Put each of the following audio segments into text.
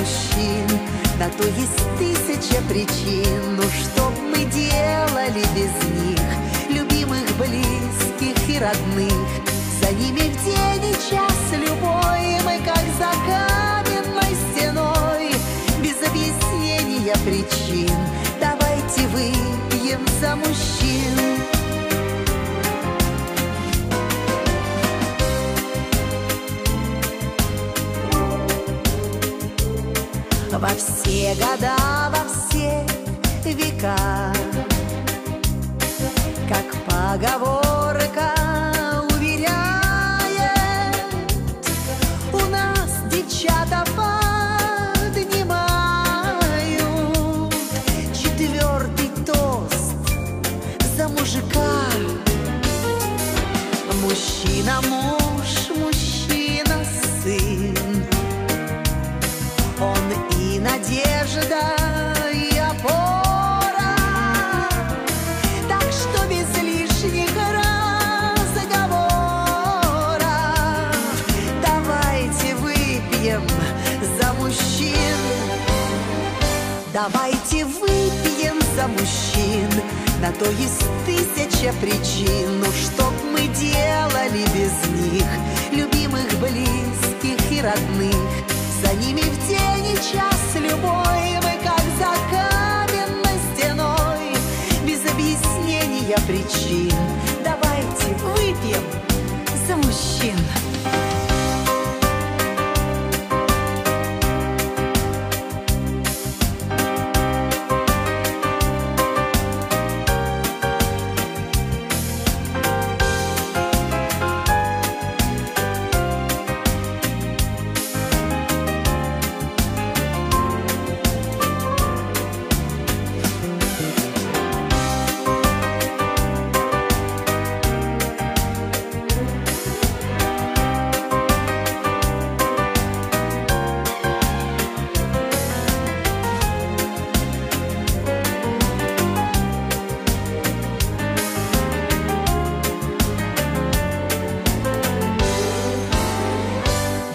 мужчин. На то есть тысяча причин, ну что б мы делали без них, любимых, близких и родных. За ними в день и час любой мы как за каменной стеной, без объяснения причин. Давайте выпьем за мужчин. Во все года, во все века, как поговорка уверяет, у нас девчата поднимают четвертый тост за мужика. Мужчина муж, мужчина сын, он и надежда, и опора. Так что без лишних разговоров давайте выпьем за мужчин. Давайте выпьем за мужчин. На то есть тысяча причин, ну что б мы делали без них, любимых, близких и родных. За ними в день и час любой мы как за каменной стеной, без объяснения причин. Давайте выпьем за мужчин.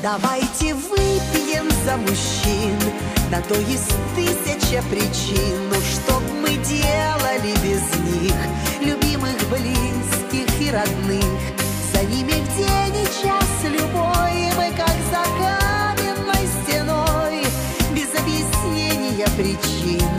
Давайте выпьем за мужчин. На то есть тысяча причин, ну что б мы делали без них, любимых, близких и родных. За ними в день и час любой мы как за каменной стеной, без объяснения причин.